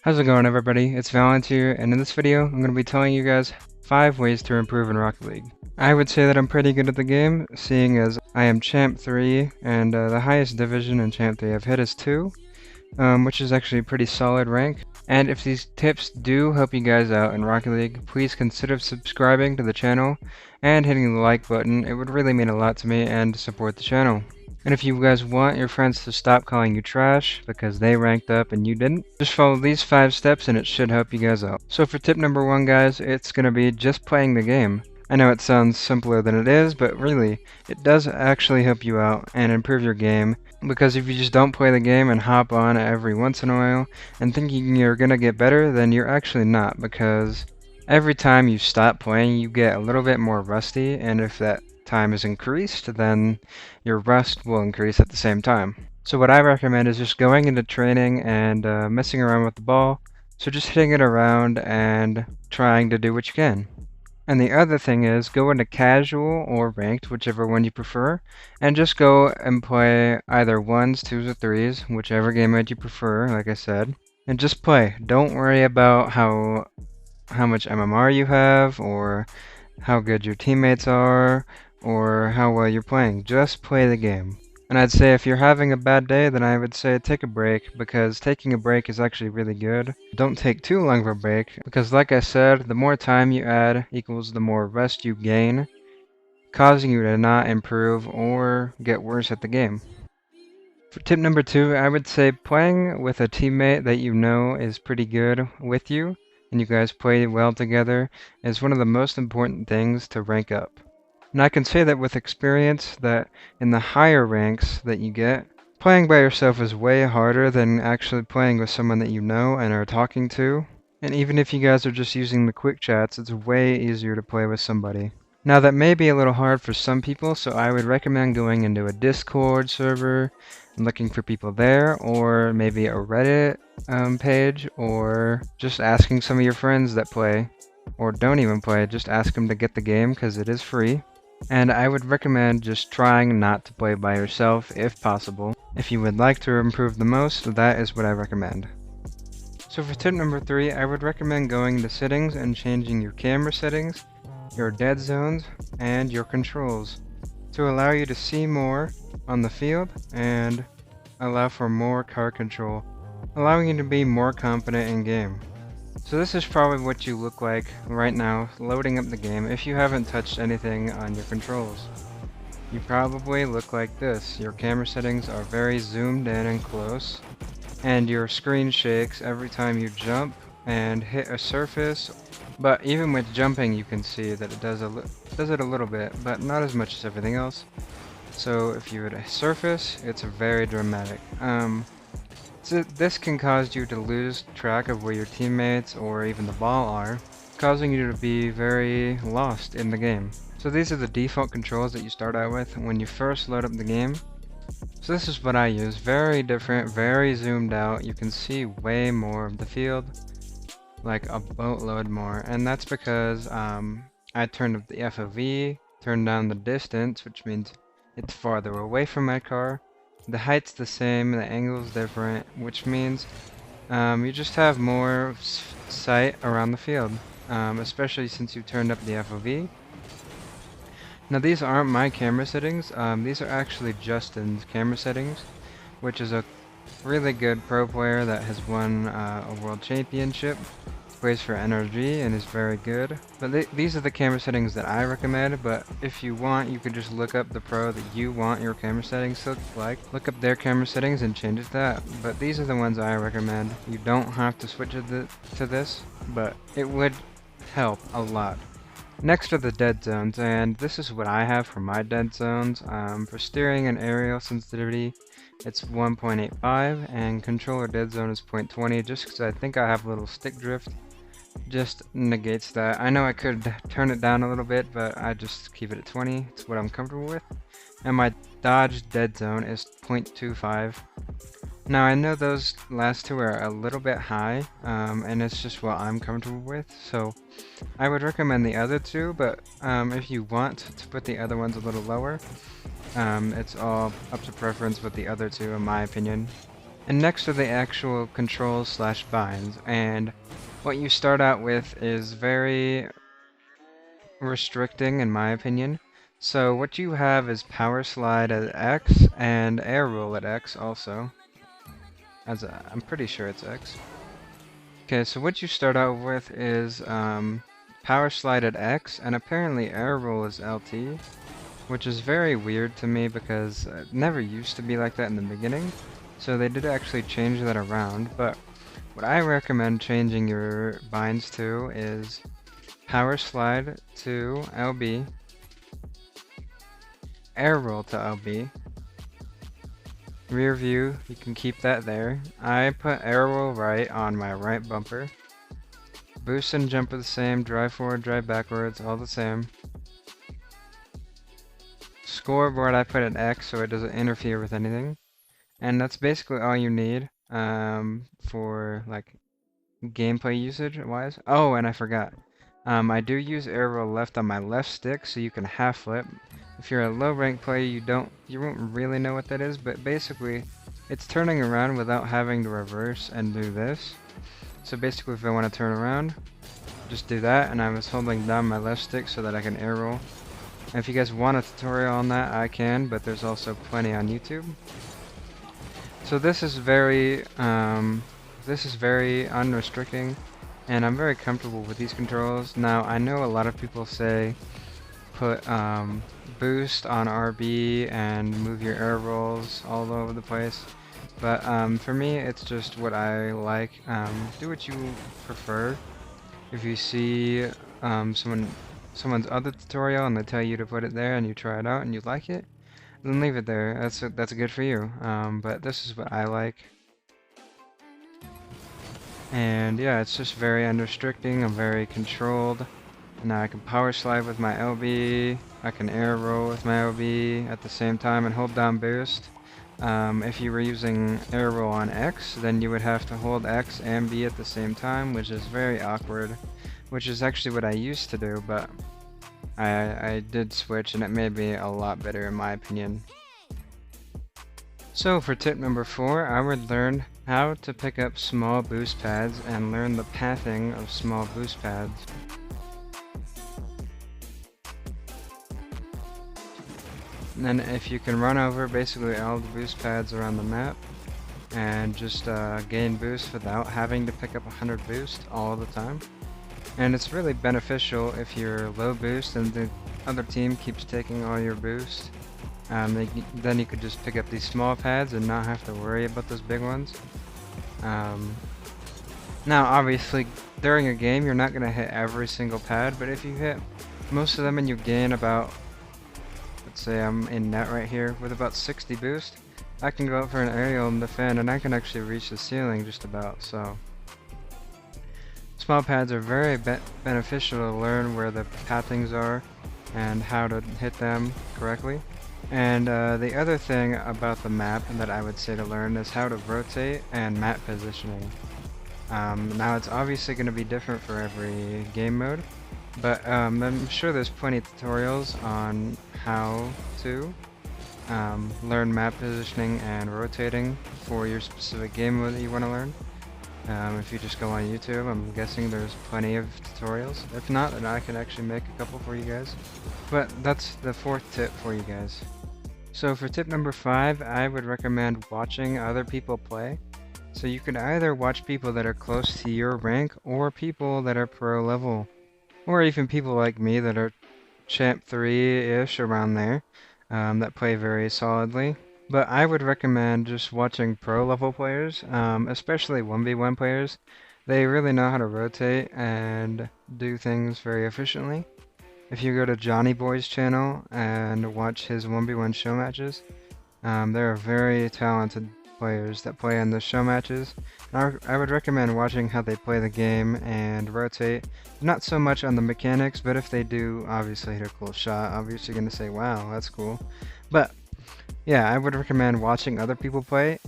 How's it going, everybody? It's Valent here, and in this video, I'm going to be telling you guys 5 ways to improve in Rocket League. I would say that I'm pretty good at the game, seeing as I am Champ 3, and the highest division in Champ 3 I've hit is 2, which is actually a pretty solid rank. And if these tips do help you guys out in Rocket League, please consider subscribing to the channel and hitting the like button. It would really mean a lot to me and support the channel. And if you guys want your friends to stop calling you trash because they ranked up and you didn't, just follow these 5 steps and it should help you guys out. So for tip number 1, guys, it's going to be just playing the game. I know it sounds simpler than it is, but really, it does actually help you out and improve your game. Because if you just don't play the game and hop on every once in a while and thinking you're going to get better, then you're actually not. Because every time you stop playing, you get a little bit more rusty, and if that time is increased, then your rust will increase at the same time. So what I recommend is just going into training and messing around with the ball. So just hitting it around and trying to do what you can. And the other thing is go into casual or ranked, whichever one you prefer, and just go and play either 1s, 2s, or 3s, whichever game mode you prefer, like I said, and just play. Don't worry about how much MMR you have, or how good your teammates are, or how well you're playing. Just play the game. And I'd say if you're having a bad day, then I would say take a break, because taking a break is actually really good. Don't take too long of a break, because like I said, the more time you add equals the more rest you gain, causing you to not improve or get worse at the game. For tip number 2, I would say playing with a teammate that you know is pretty good with you, and you guys play well together, is one of the most important things to rank up. And I can say that with experience that in the higher ranks that you get, playing by yourself is way harder than actually playing with someone that you know and are talking to. And even if you guys are just using the quick chats, it's way easier to play with somebody. Now that may be a little hard for some people, so I would recommend going into a Discord server and looking for people there, or maybe a Reddit page, or just asking some of your friends that play, or don't even play, just ask them to get the game because it is free. And I would recommend just trying not to play by yourself if possible. If you would like to improve the most, that is what I recommend. So for tip number 3, I would recommend going to settings and changing your camera settings, your dead zones, and your controls to allow you to see more on the field and allow for more car control, allowing you to be more confident in game. So this is probably what you look like right now, loading up the game, if you haven't touched anything on your controls. You probably look like this. Your camera settings are very zoomed in and close, and your screen shakes every time you jump and hit a surface. But even with jumping, you can see that it does it a little bit, but not as much as everything else. So if you hit a surface, it's very dramatic. So this can cause you to lose track of where your teammates or even the ball are, causing you to be very lost in the game. So these are the default controls that you start out with when you first load up the game. So this is what I use. Very different, very zoomed out. You can see way more of the field, like a boatload more. And that's because I turned up the FOV, turned down the distance, which means it's farther away from my car. The height's the same, the angle's different, which means you just have more sight around the field, especially since you turned up the FOV. Now these aren't my camera settings, these are actually Justin's camera settings, which is a really good pro player that has won a world championship, plays for NRG and is very good. But these are the camera settings that I recommend, but if you want, you could just look up the pro that you want your camera settings to look like. Look up their camera settings and change it to that. But these are the ones I recommend. You don't have to switch to this, but it would help a lot. Next are the dead zones, and this is what I have for my dead zones. For steering and aerial sensitivity, it's 1.85, and controller dead zone is 0.20, just because I think I have a little stick drift. Just negates that. I know I could turn it down a little bit, but I just keep it at 20. It's what I'm comfortable with. And my dodge dead zone is 0.25. Now I know those last two are a little bit high, and it's just what I'm comfortable with, so I would recommend the other two, but if you want to put the other ones a little lower, it's all up to preference with the other two in my opinion. And next are the actual controls slash binds, and what you start out with is very restricting in my opinion. So what you have is power slide at X and air roll at X also. I'm pretty sure it's X. Okay, so what you start out with is power slide at X, and apparently air roll is LT, which is very weird to me because it never used to be like that in the beginning. So they did actually change that around, but what I recommend changing your binds to is power slide to LB, air roll to LB, rear view, you can keep that there. I put air roll right on my right bumper. Boost and jump are the same, drive forward, drive backwards, all the same. Scoreboard I put an X so it doesn't interfere with anything. And that's basically all you need for like gameplay usage wise. Oh, and I forgot. I do use air roll left on my left stick so you can half flip. If you're a low rank player, you won't really know what that is, but basically it's turning around without having to reverse and do this. So basically if I want to turn around, just do that, and I was holding down my left stick so that I can air roll. And if you guys want a tutorial on that, I can, but there's also plenty on YouTube. So this is very unrestricting, and I'm very comfortable with these controls. Now I know a lot of people say put boost on RB and move your air rolls all over the place, but for me it's just what I like. Do what you prefer. If you see someone's other tutorial and they tell you to put it there and you try it out and you like it, then leave it there. That's good for you. But this is what I like. And yeah, it's just very unrestricting. I'm very controlled. Now I can power slide with my LB. I can air roll with my LB at the same time and hold down boost. If you were using air roll on X, then you would have to hold X and B at the same time, which is very awkward. Which is actually what I used to do, but I did switch and it made me a lot better in my opinion. So for tip number 4, I would learn how to pick up small boost pads and learn the pathing of small boost pads. And then if you can run over basically all the boost pads around the map and just gain boost without having to pick up 100 boost all the time. And it's really beneficial if you're low boost and the other team keeps taking all your boost. Then you could just pick up these small pads and not have to worry about those big ones. Now obviously during a game you're not going to hit every single pad, but if you hit most of them and you gain about, let's say I'm in net right here with about 60 boost, I can go up for an aerial and defend and I can actually reach the ceiling just about. So small pads are very beneficial to learn where the pathings are and how to hit them correctly. And the other thing about the map that I would say to learn is how to rotate and map positioning. Now it's obviously going to be different for every game mode, but I'm sure there's plenty of tutorials on how to learn map positioning and rotating for your specific game mode that you want to learn. If you just go on YouTube, I'm guessing there's plenty of tutorials. If not, then I can actually make a couple for you guys. But that's the 4th tip for you guys. So for tip number 5, I would recommend watching other people play. So you could either watch people that are close to your rank or people that are pro level. Or even people like me that are champ 3-ish around there, that play very solidly. But I would recommend just watching pro level players, especially 1v1 players. They really know how to rotate and do things very efficiently. If you go to Johnny Boy's channel and watch his 1v1 show matches, there are very talented players that play in the show matches. I would recommend watching how they play the game and rotate. Not so much on the mechanics, but if they do obviously hit a cool shot, obviously you're going to say, wow, that's cool. But yeah, I would recommend watching other people play,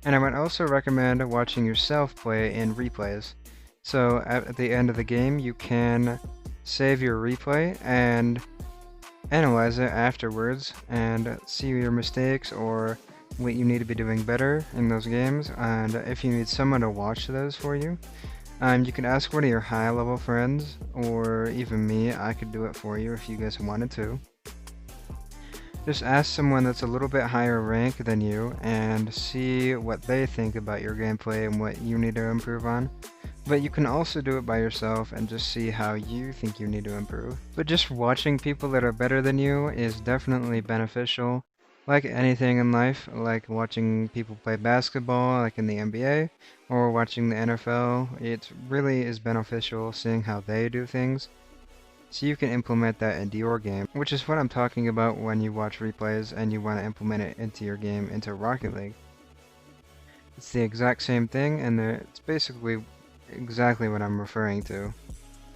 and I would also recommend watching yourself play in replays. So at the end of the game, you can save your replay and analyze it afterwards and see your mistakes or what you need to be doing better in those games, and if you need someone to watch those for you. You can ask one of your high level friends, or even me. I could do it for you if you guys wanted to. Just ask someone that's a little bit higher rank than you and see what they think about your gameplay and what you need to improve on. But you can also do it by yourself and just see how you think you need to improve. But just watching people that are better than you is definitely beneficial. Like anything in life, like watching people play basketball, like in the NBA, or watching the NFL, it really is beneficial seeing how they do things. So you can implement that into your game, which is what I'm talking about when you watch replays and you want to implement it into your game, into Rocket League. It's the exact same thing, and it's basically exactly what I'm referring to.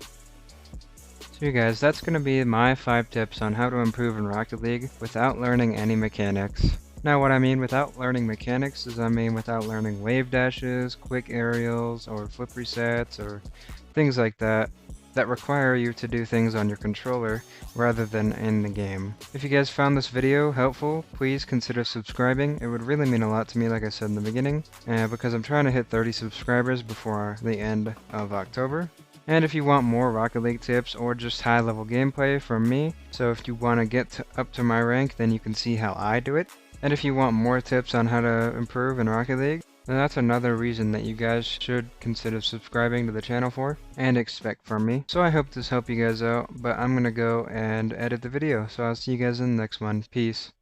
So you guys, that's going to be my 5 tips on how to improve in Rocket League without learning any mechanics. Now what I mean without learning mechanics is I mean without learning wave dashes, quick aerials, or flip resets, or things like that require you to do things on your controller rather than in the game. If you guys found this video helpful, please consider subscribing. It would really mean a lot to me, like I said in the beginning, because I'm trying to hit 30 subscribers before the end of October. And if you want more Rocket League tips or just high level gameplay from me, so if you want to get up to my rank, then you can see how I do it. And if you want more tips on how to improve in Rocket League, then that's another reason that you guys should consider subscribing to the channel for and expect from me. So I hope this helped you guys out, but I'm gonna go and edit the video, so I'll see you guys in the next one. Peace.